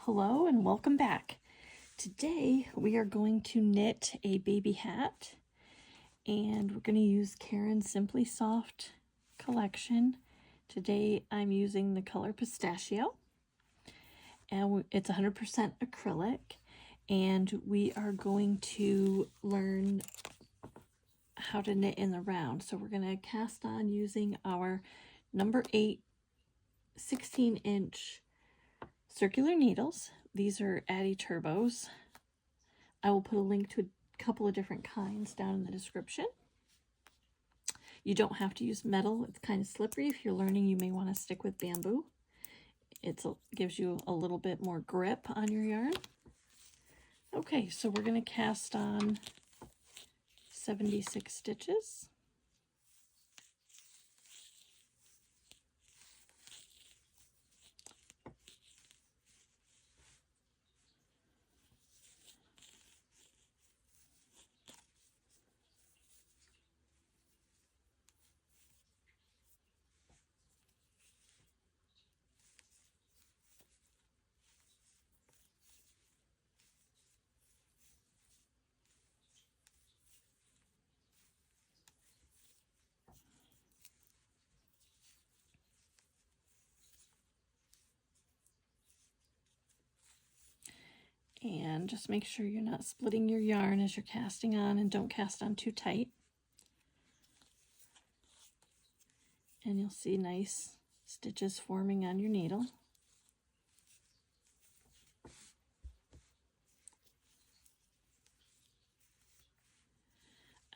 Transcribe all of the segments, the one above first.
Hello and welcome back. Today we are going to knit a baby hat, and we're going to use Karen's Simply Soft collection. Today I'm using the color pistachio, and it's 100% acrylic, and we are going to learn how to knit in the round. So we're going to cast on using our number 8 16-inch circular needles. These are Addi Turbos. I will put a link to a couple of different kinds down in the description. You don't have to use metal. It's kind of slippery. If you're learning, you may want to stick with bamboo. It gives you a little bit more grip on your yarn. Okay, so we're going to cast on 76 stitches. And just make sure you're not splitting your yarn as you're casting on, and don't cast on too tight. And you'll see nice stitches forming on your needle.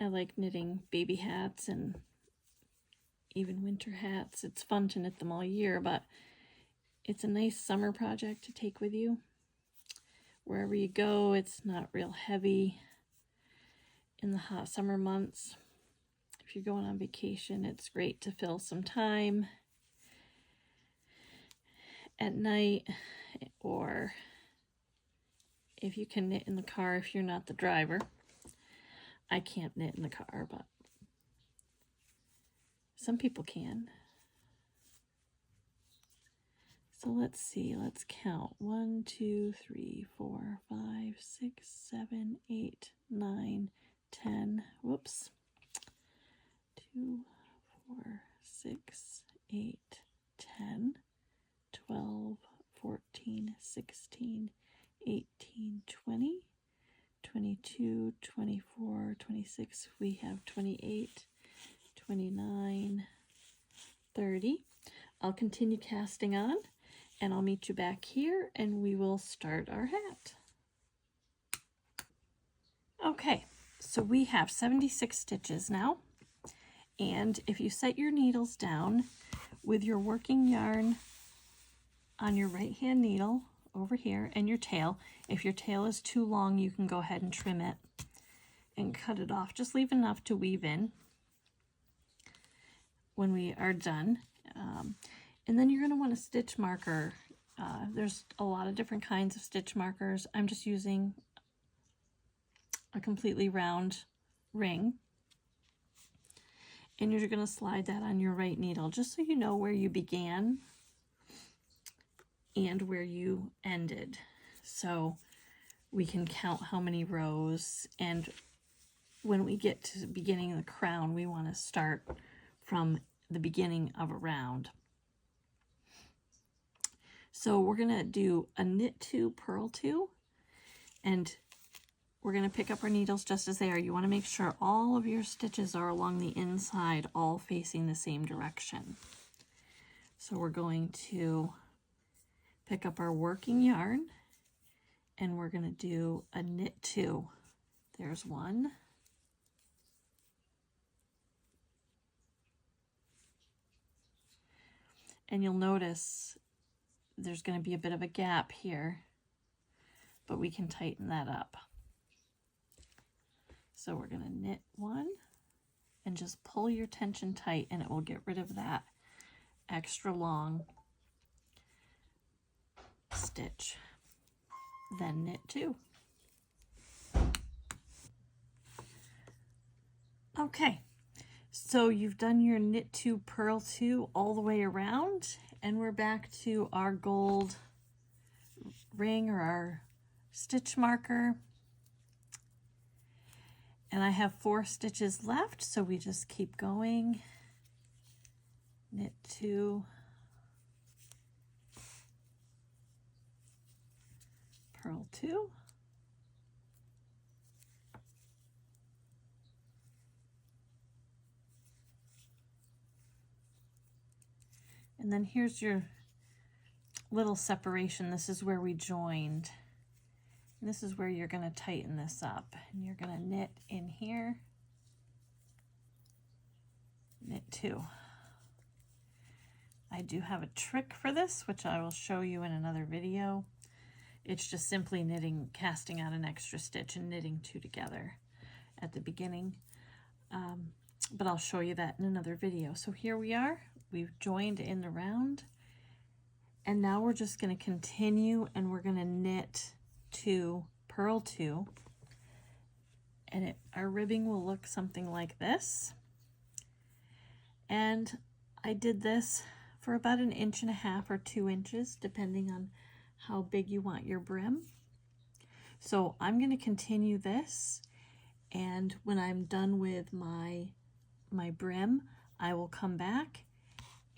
I like knitting baby hats and even winter hats. It's fun to knit them all year, but it's a nice summer project to take with you. Wherever you go, it's not real heavy in the hot summer months. If you're going on vacation, it's great to fill some time at night, or if you can knit in the car if you're not the driver. I can't knit in the car, but some people can. So let's see, let's count. 1, 2, 3, 4, 5, 6, 7, 8, 9, 10. Whoops. 2, 4, 6, 8, 10, 12, 14, 16, 18, 20, 22, 24, 26. We have 28, 29, 30. I'll continue casting on, and I'll meet you back here and we will start our hat. Okay, so we have 76 stitches now, and if you set your needles down with your working yarn on your right hand needle over here and your tail, if your tail is too long, you can go ahead and trim it and cut it off. Just leave enough to weave in when we are done. And then you're going to want a stitch marker. There's a lot of different kinds of stitch markers. I'm just using a completely round ring. And you're going to slide that on your right needle, just so you know where you began and where you ended. So we can count how many rows, and when we get to the beginning of the crown, we want to start from the beginning of a round. So we're going to do a knit 2, purl 2, and we're going to pick up our needles just as they are. You want to make sure all of your stitches are along the inside, all facing the same direction. So we're going to pick up our working yarn, and we're going to do a knit 2. There's one. And you'll notice there's going to be a bit of a gap here, but we can tighten that up. So we're going to knit 1 and just pull your tension tight, and it will get rid of that extra long stitch. Then knit 2. Okay, so you've done your knit 2, purl 2 all the way around, and we're back to our gold ring or our stitch marker. And I have 4 stitches left, so we just keep going. Knit 2, purl 2, and then here's your little separation. This is where we joined. And this is where you're going to tighten this up. And you're going to knit in here, knit 2. I do have a trick for this, which I will show you in another video. It's just simply knitting, casting out an extra stitch and knitting 2 together at the beginning. But I'll show you that in another video. So here we are, we've joined in the round, and now we're just going to continue and we're going to knit 2, purl 2, and our ribbing will look something like this. And I did this for about 1.5 inches or 2 inches, depending on how big you want your brim. So I'm going to continue this, and when I'm done with my brim, I will come back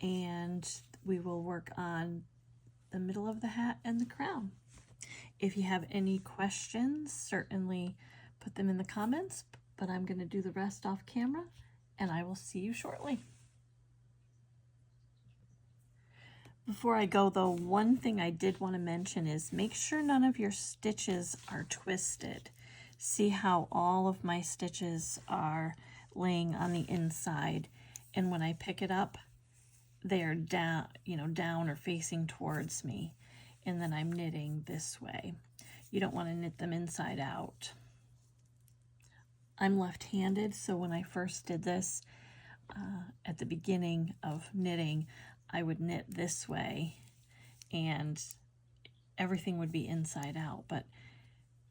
and we will work on the middle of the hat and the crown. If you have any questions, certainly put them in the comments, but I'm going to do the rest off camera, and I will see you shortly. Before I go though, one thing I did want to mention is make sure none of your stitches are twisted. See how all of my stitches are laying on the inside, and when I pick it up, they are down, down or facing towards me, and then I'm knitting this way. You don't want to knit them inside out. I'm left-handed, so when I first did this, at the beginning of knitting, I would knit this way and everything would be inside out, but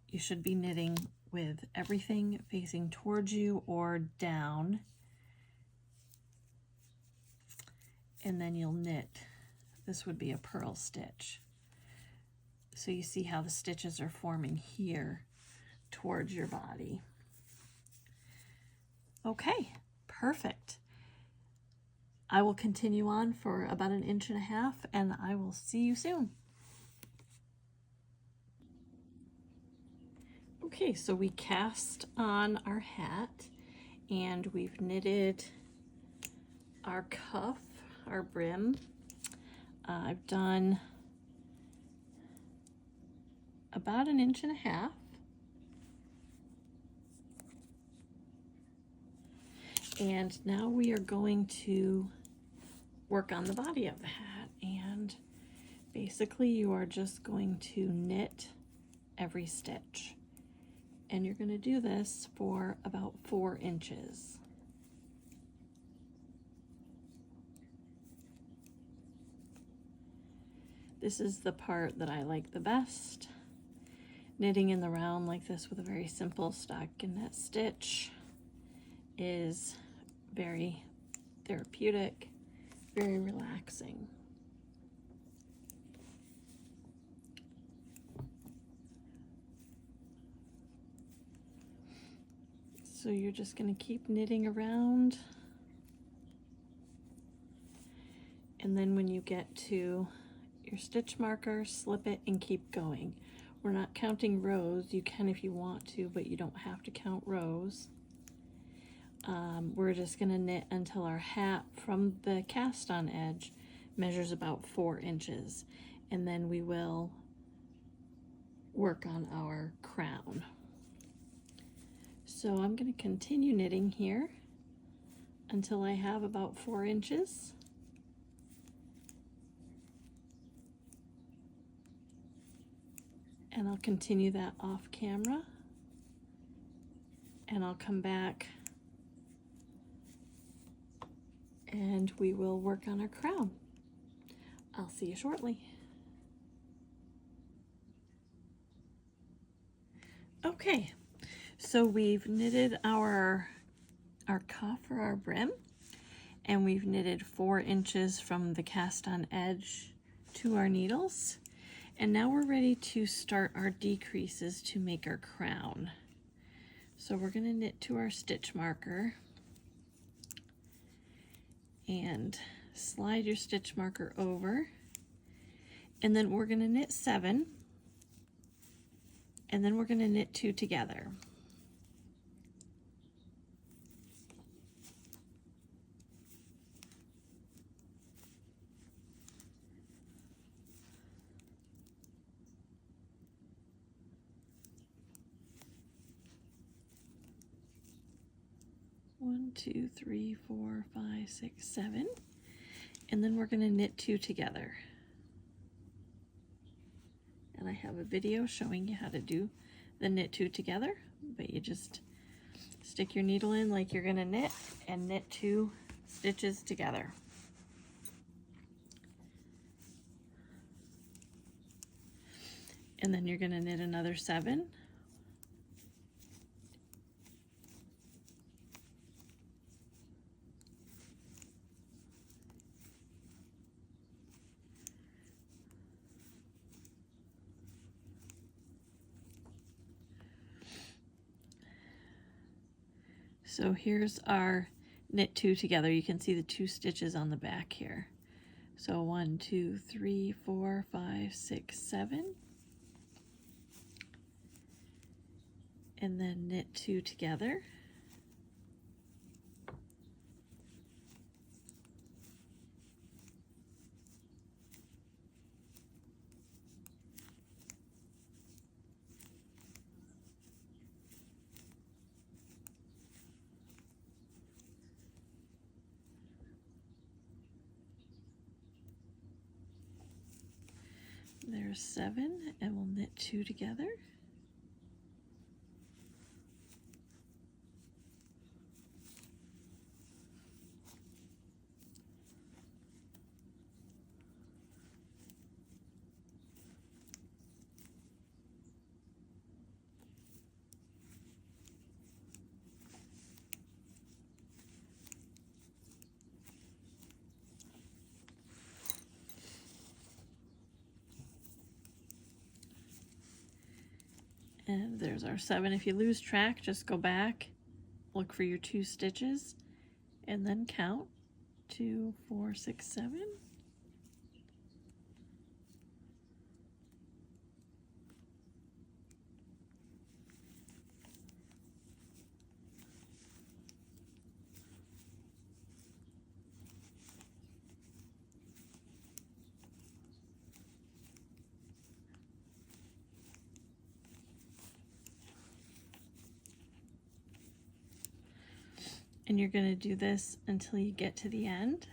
you should be knitting with everything facing towards you or down, and then you'll knit. This would be a purl stitch. So you see how the stitches are forming here towards your body. Okay, perfect. I will continue on for about 1.5 inches, and I will see you soon. Okay, so we cast on our hat, and we've knitted our cuff, our brim. I've done about 1.5 inches. And now we are going to work on the body of the hat, and basically you are just going to knit every stitch, and you're going to do this for about 4 inches. This is the part that I like the best. Knitting in the round like this with a very simple stockinette stitch is very therapeutic, very relaxing. So you're just going to keep knitting around, and then when you get to your stitch marker, slip it and keep going. We're not counting rows. You can if you want to, but you don't have to count rows. We're just going to knit until our hat from the cast on edge measures about 4 inches, and then we will work on our crown. So I'm going to continue knitting here until I have about 4 inches. And I'll continue that off camera, and I'll come back and we will work on our crown. I'll see you shortly. Okay, so we've knitted our cuff or our brim, and we've knitted 4 inches from the cast on edge to our needles. And now we're ready to start our decreases to make our crown. So we're going to knit to our stitch marker and slide your stitch marker over, and then we're going to knit 7, and then we're going to knit 2 together. One, 2, 3, 4, 5, 6, 7, and then we're going to knit 2 together. And I have a video showing you how to do the knit 2 together, but you just stick your needle in like you're going to knit and knit 2 stitches together. And then you're going to knit another 7. So here's our knit 2 together. You can see the 2 stitches on the back here. So 1, 2, 3, 4, 5, 6, 7. And then knit 2 together. There's 7, and we'll knit 2 together. And there's our 7. If you lose track, just go back, look for your 2 stitches, and then count 2, 4, 6, 7. And you're going to do this until you get to the end.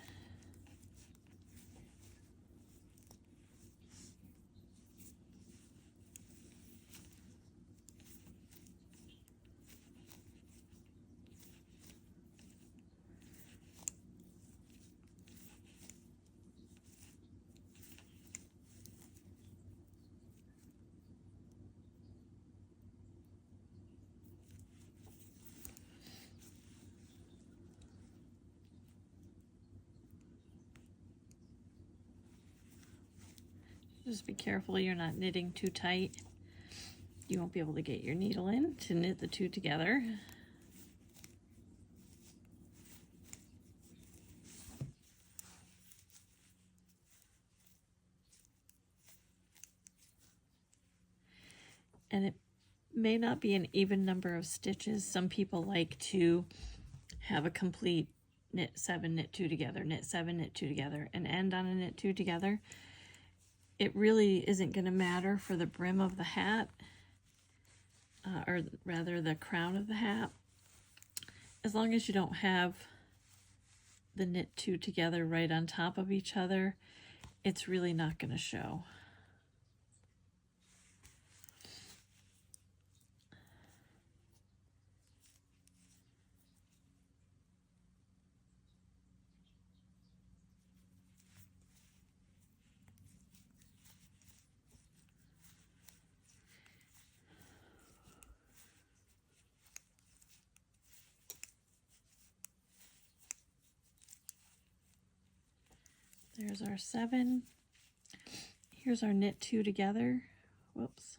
Just be careful you're not knitting too tight. You won't be able to get your needle in to knit the 2 together. And it may not be an even number of stitches. Some people like to have a complete knit 7, knit 2 together, knit 7, knit 2 together, and end on a knit 2 together. It really isn't going to matter for the brim of the hat, or rather the crown of the hat, as long as you don't have the knit 2 together right on top of each other. It's really not going to show. There's our 7. Here's our knit 2 together. Whoops.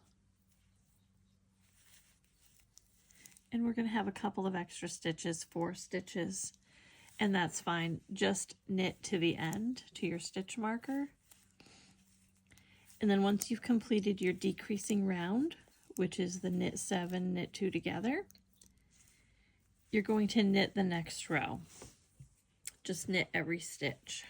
And we're going to have a couple of extra stitches, 4 stitches, and that's fine. Just knit to the end, to your stitch marker. And then once you've completed your decreasing round, which is the knit 7, knit 2 together, you're going to knit the next row. Just knit every stitch.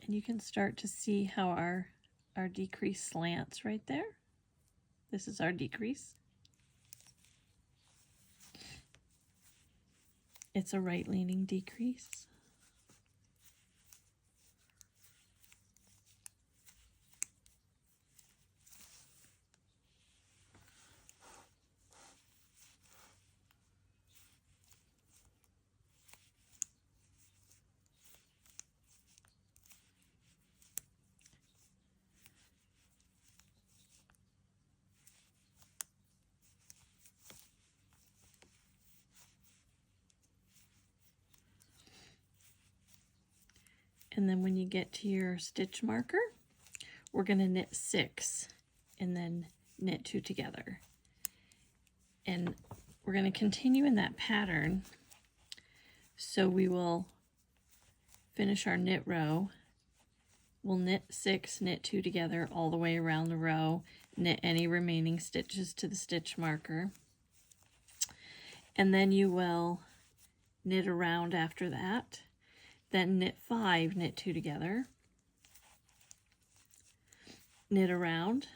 And you can start to see how our decrease slants right there. This is our decrease. It's a right-leaning decrease. And then when you get to your stitch marker, we're going to knit 6 and then knit 2 together. And we're going to continue in that pattern. So we will finish our knit row. We'll knit 6, knit 2 together all the way around the row, knit any remaining stitches to the stitch marker. And then you will knit around after that. Then knit 5, knit 2 together, knit around,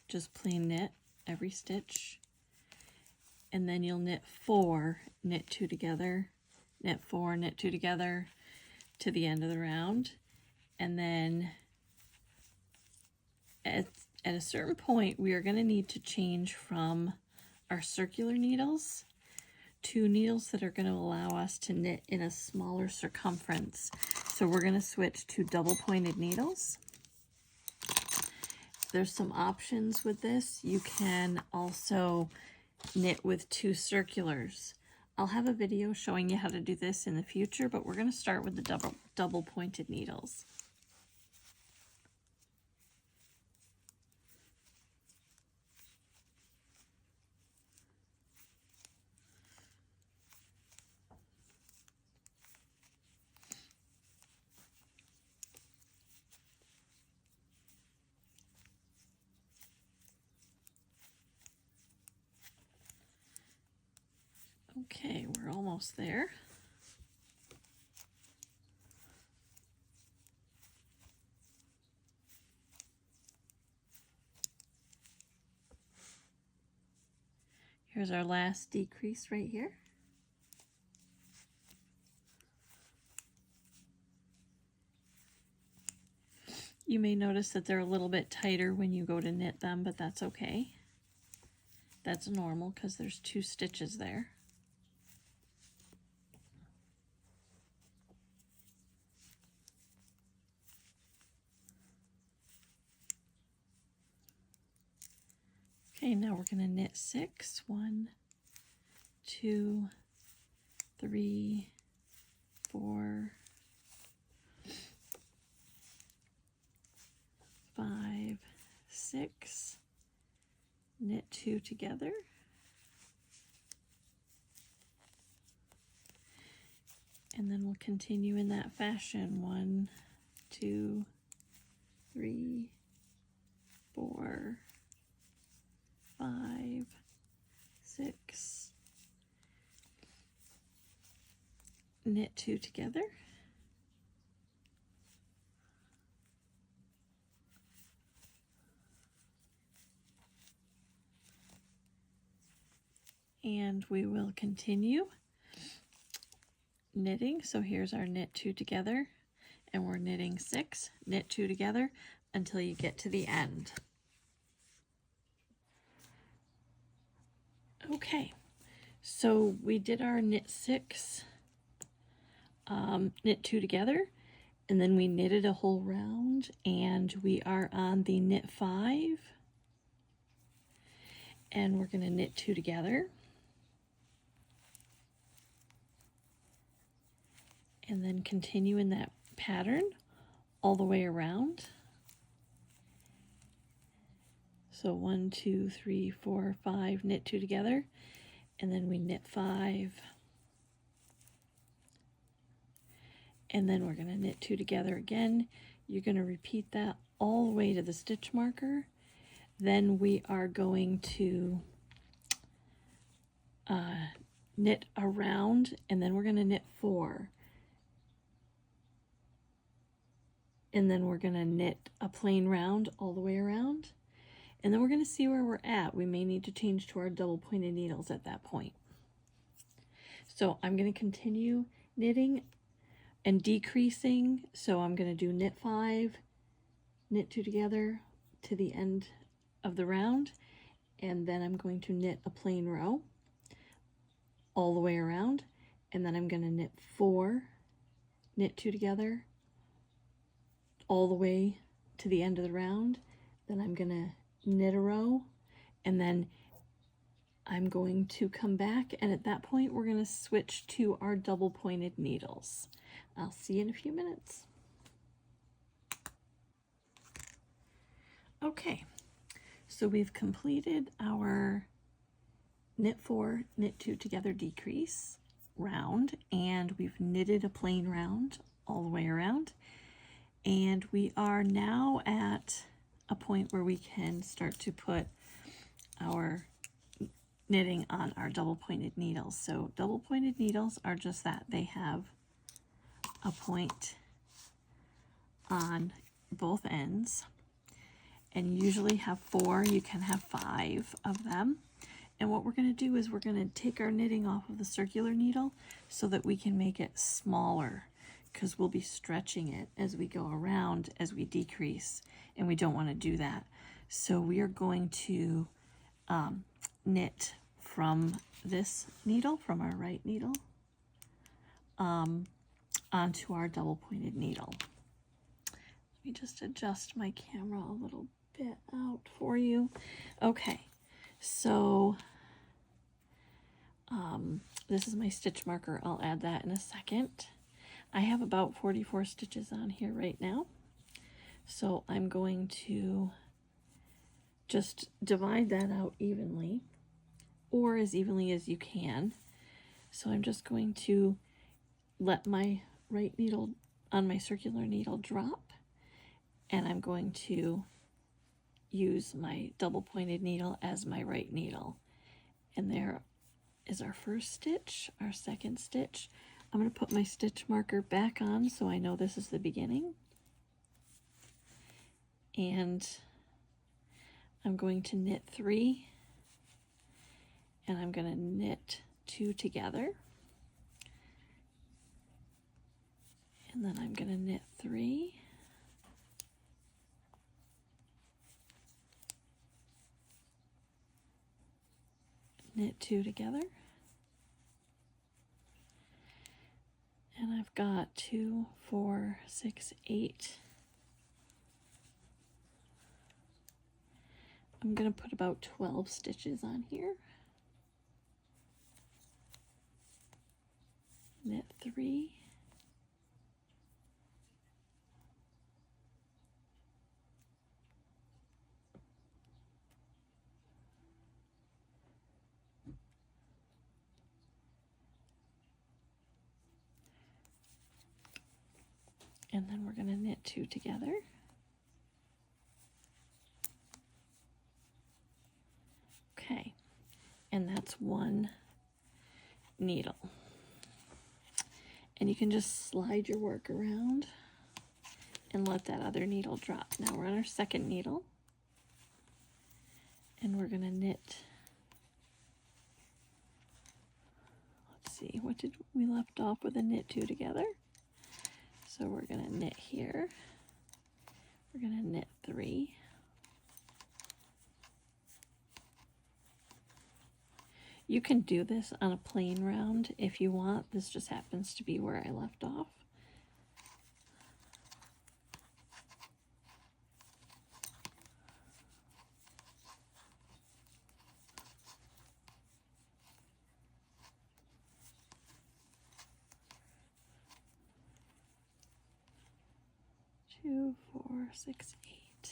just plain knit every stitch, and then you'll knit 4, knit 2 together, knit 4, knit 2 together to the end of the round, and then at a certain point we are going to need to change from our circular needles to needles that are going to allow us to knit in a smaller circumference. So we're going to switch to double pointed needles. There's some options with this. You can also knit with 2 circulars. I'll have a video showing you how to do this in the future, but we're going to start with the double pointed needles. Okay, we're almost there. Here's our last decrease right here. You may notice that they're a little bit tighter when you go to knit them, but that's okay. That's normal because there's 2 stitches there. Okay, now we're going to knit 6. 1, 2, 3, 4, 5, 6. Knit 2 together. And then we'll continue in that fashion. 1, 2, 3, 4, 5, 6, knit 2 together, and we will continue knitting. So here's our knit 2 together, and we're knitting 6, knit 2 together until you get to the end. Okay, so we did our knit 6 knit 2 together, and then we knitted a whole round, and we are on the knit 5, and we're going to knit 2 together, and then continue in that pattern all the way around. So 1, 2, 3, 4, 5, knit 2 together, and then we knit 5, and then we're going to knit 2 together again. You're going to repeat that all the way to the stitch marker. Then we are going to knit around, and then we're going to knit 4. And then we're going to knit a plain round all the way around. And then we're going to see where we're at. We may need to change to our double pointed needles at that point. So I'm going to continue knitting and decreasing. So I'm going to do knit 5, knit 2 together to the end of the round, and then I'm going to knit a plain row all the way around, and then I'm going to knit 4, knit 2 together all the way to the end of the round. Then I'm going to knit a row, and then I'm going to come back, and at that point we're going to switch to our double pointed needles. I'll see you in a few minutes. Okay, so we've completed our knit 4, knit 2 together decrease round, and we've knitted a plain round all the way around, and we are now at a point where we can start to put our knitting on our double pointed needles. So double pointed needles are just that. They have a point on both ends, and you usually have 4. You can have 5 of them. And what we're going to do is we're going to take our knitting off of the circular needle so that we can make it smaller, because we'll be stretching it as we go around as we decrease, and we don't want to do that. So we are going to knit from this needle, from our right needle, onto our double pointed needle. Let me just adjust my camera a little bit out for you. Okay, so this is my stitch marker. I'll add that in a second. I have about 44 stitches on here right now, so I'm going to just divide that out evenly, or as evenly as you can. So I'm just going to let my right needle on my circular needle drop, and I'm going to use my double pointed needle as my right needle. And there is our first stitch, our second stitch. I'm going to put my stitch marker back on so I know this is the beginning. And I'm going to knit 3, and I'm going to knit 2 together. And then I'm going to knit 3. Knit 2 together. And I've got 2, 4, 6, 8. I'm going to put about 12 stitches on here. Knit 3. And then we're going to knit 2 together. Okay, and that's one needle. And you can just slide your work around and let that other needle drop. Now we're on our second needle, and we're going to knit. Let's see, what did we left off with? A knit 2 together. So we're going to knit here. We're going to knit 3. You can do this on a plain round if you want. This just happens to be where I left off. Two, 4, 6, 8.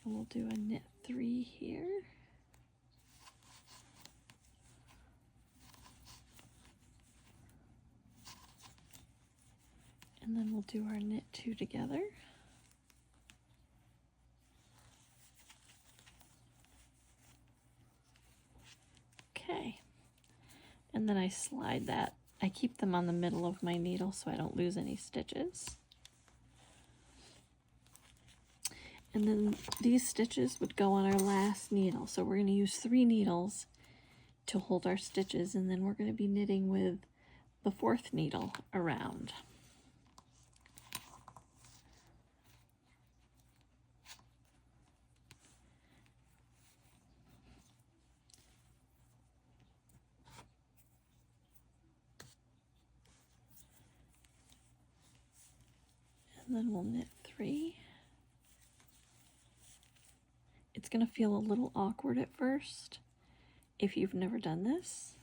And we'll do a knit 3 here. And then we'll do our knit 2 together. Okay. And then I slide that. I keep them on the middle of my needle so I don't lose any stitches. And then these stitches would go on our last needle. So we're going to use 3 needles to hold our stitches, and then we're going to be knitting with the 4th needle around. And then we'll knit 3. It's going to feel a little awkward at first if you've never done this,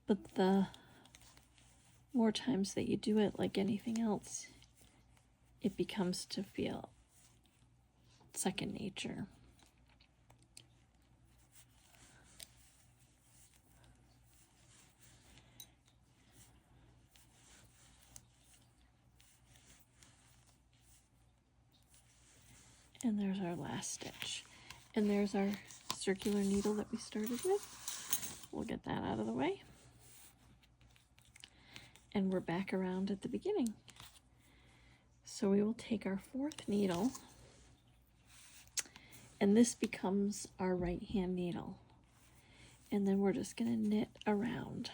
but the more times that you do it, like anything else, it becomes to feel second nature. And there's our last stitch. And there's our circular needle that we started with. We'll get that out of the way. And we're back around at the beginning. So we will take our 4th needle, and this becomes our right hand needle. And then we're just going to knit around.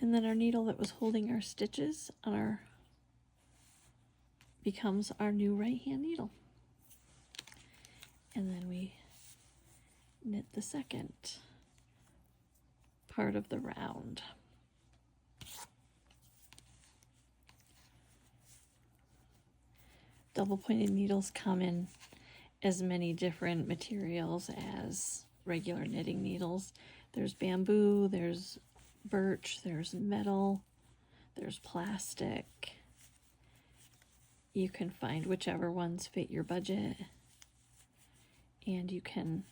And then our needle that was holding our stitches on our becomes our new right hand needle. And then we knit the second part of the round. Double pointed needles come in as many different materials as regular knitting needles. There's bamboo, there's birch, there's metal, there's plastic. You can find whichever ones fit your budget, and you can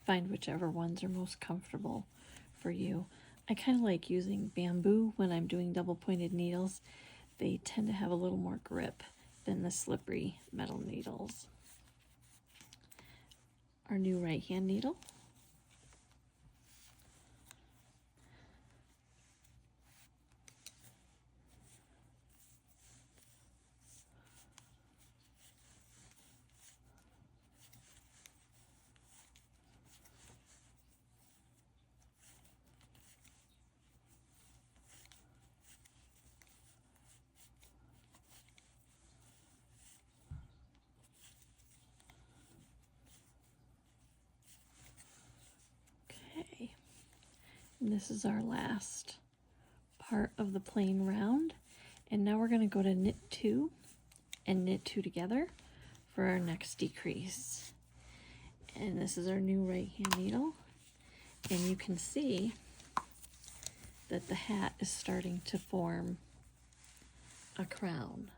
find whichever ones are most comfortable for you. I kind of like using bamboo when I'm doing double pointed needles. They tend to have a little more grip than the slippery metal needles. Our new right hand needle. And this is our last part of the plain round. And now we're going to go to knit 2 and knit 2 together for our next decrease. And this is our new right hand needle. And you can see that the hat is starting to form a crown.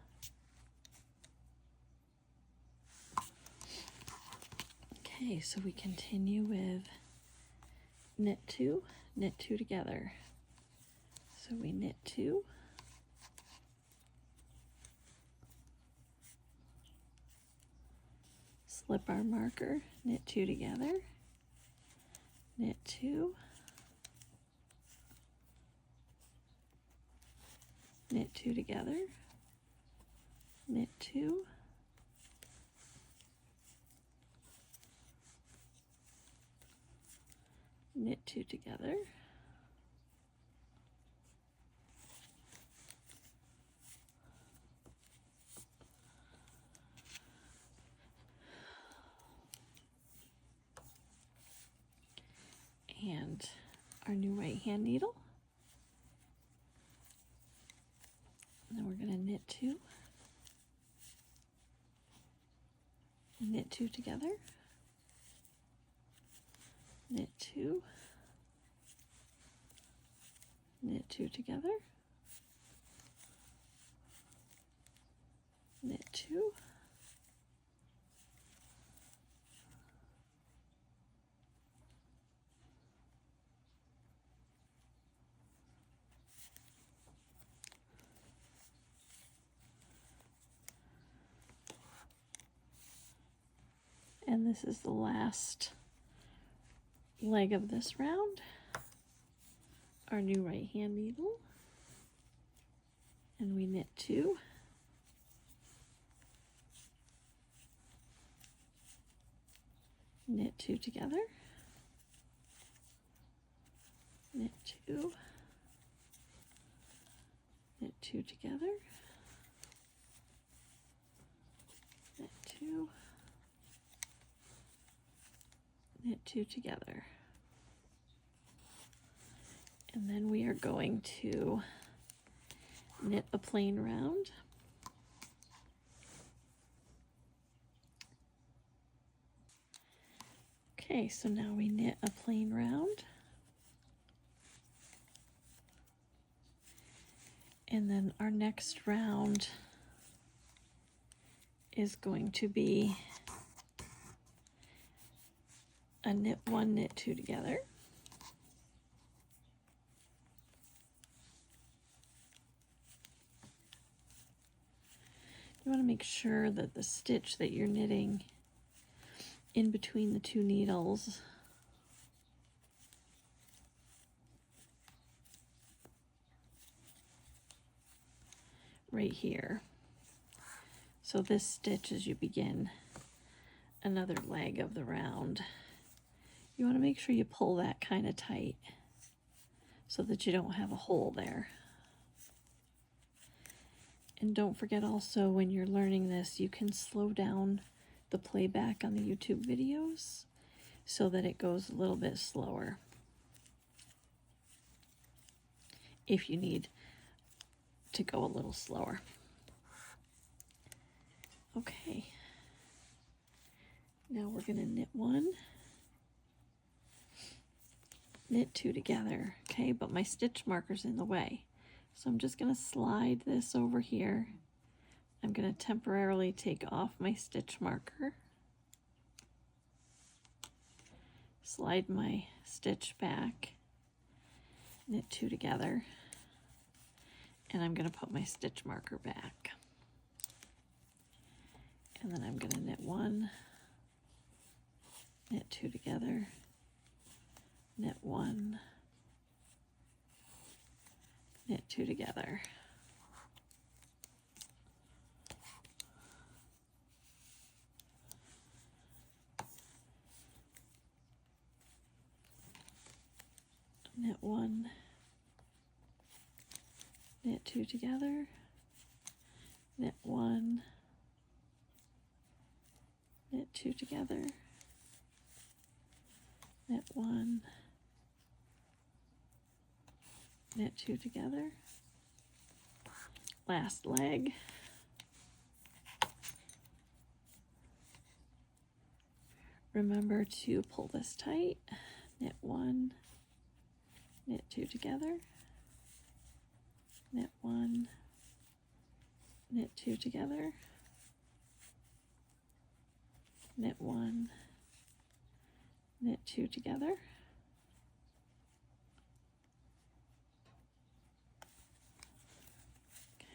Okay, so we continue with knit 2 together. So we knit 2, slip our marker, knit 2 together, knit 2, knit 2 together, knit 2, knit 2 together, and our new right hand needle. And then we're going to knit 2, knit 2 together, knit 2, knit 2 together, knit 2, and this is the last leg of this round. Our new right hand needle, and we knit 2, knit 2 together, knit 2, knit 2 together, knit 2, knit 2 together. And then we are going to knit a plain round. Okay, so now we knit a plain round. And then our next round is going to be a knit 1, knit 2 together. You want to make sure that the stitch that you're knitting in between the 2 needles right here. So this stitch, as you begin another leg of the round, you want to make sure you pull that kind of tight so that you don't have a hole there. And don't forget also, when you're learning this, you can slow down the playback on the YouTube videos so that it goes a little bit slower if you need to go a little slower. Okay, now we're going to knit 1, knit 2 together. Okay, but my stitch marker's in the way. So I'm just going to slide this over here. I'm going to temporarily take off my stitch marker. Slide my stitch back. Knit 2 together. And I'm going to put my stitch marker back. And then I'm going to knit 1, knit 2 together, knit 1, knit 2 together. Knit 1, knit 2 together, knit 1, knit 2 together, knit 1, knit 2 together. Last leg. Remember to pull this tight. Knit 1, knit 2 together, knit 1, knit 2 together, knit 1, knit 2 together.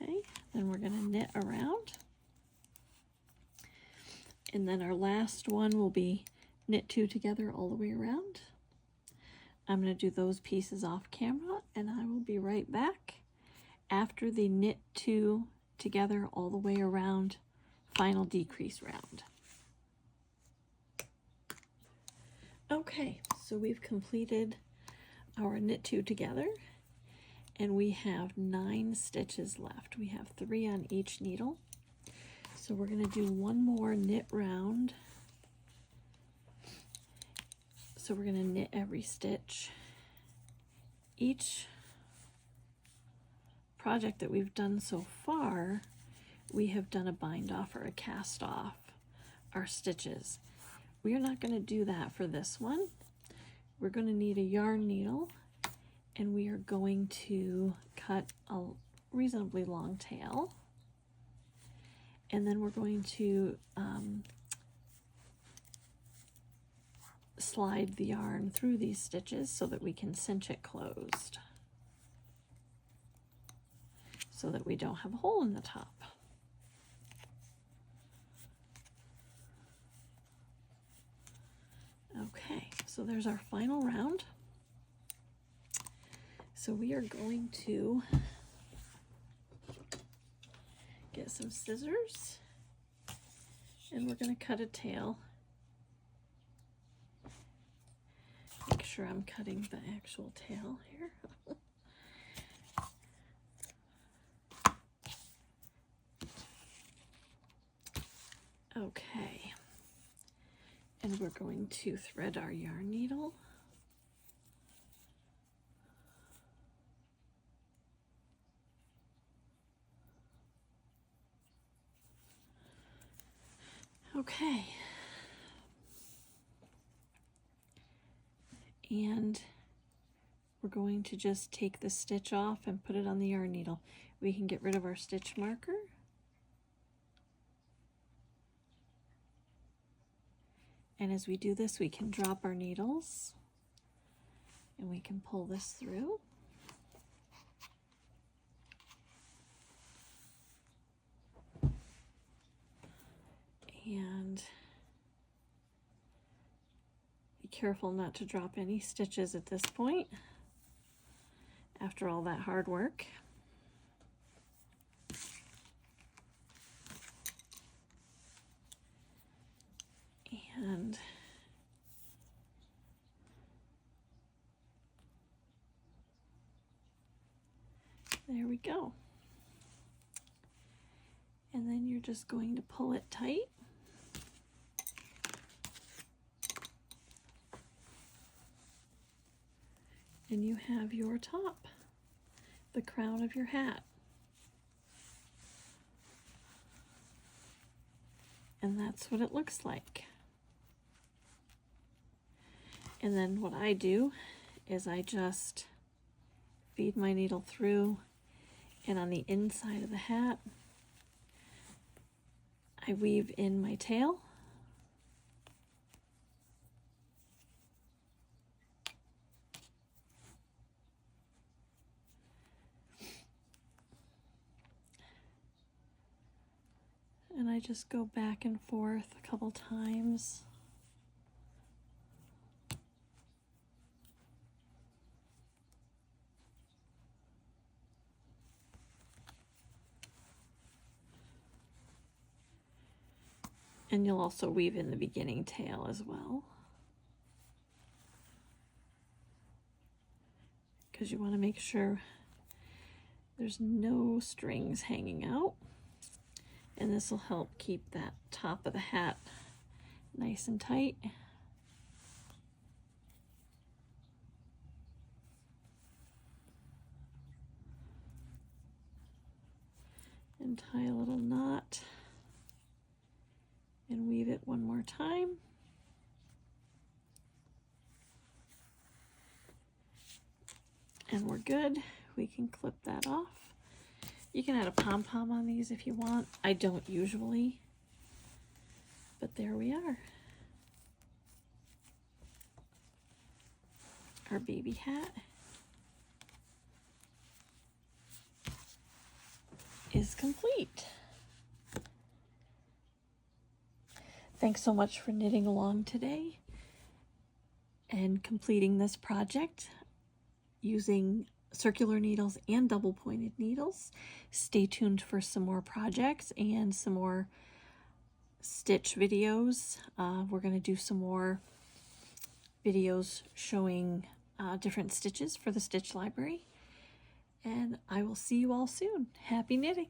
Okay, then we're going to knit around. And then our last one will be knit 2 together all the way around. I'm going to do those pieces off camera, and I will be right back after the knit 2 together all the way around, final decrease round. Okay, so we've completed our knit 2 together, and we have 9 stitches left. We have 3 on each needle. So we're going to do one more knit round. So we're going to knit every stitch. Each project that we've done so far, we have done a bind off or a cast off our stitches. We are not going to do that for this one. We're going to need a yarn needle, and we are going to cut a reasonably long tail, and then we're going to slide the yarn through these stitches so that we can cinch it closed, so that we don't have a hole in the top. Okay, so there's our final round. So we are going to get some scissors, and we're going to cut a tail. Make sure I'm cutting the actual tail here. Okay, and we're going to thread our yarn needle. Okay, and we're going to just take the stitch off and put it on the yarn needle. We can get rid of our stitch marker. And as we do this, we can drop our needles, and we can pull this through. And be careful not to drop any stitches at this point after all that hard work. And there we go. And then you're just going to pull it tight. And you have your top, the crown of your hat. And that's what it looks like. And then what I do is I just feed my needle through, and on the inside of the hat, I weave in my tail. And I just go back and forth a couple times. And you'll also weave in the beginning tail as well, because you want to make sure there's no strings hanging out. And this will help keep that top of the hat nice and tight. And tie a little knot and weave it one more time. And we're good. We can clip that off. You can add a pom-pom on these if you want. I don't usually, but there we are. Our baby hat is complete. Thanks so much for knitting along today and completing this project using circular needles and double pointed needles. Stay tuned for some more projects and some more stitch videos. We're going to do some more videos showing different stitches for the stitch library. And I will see you all soon. Happy knitting!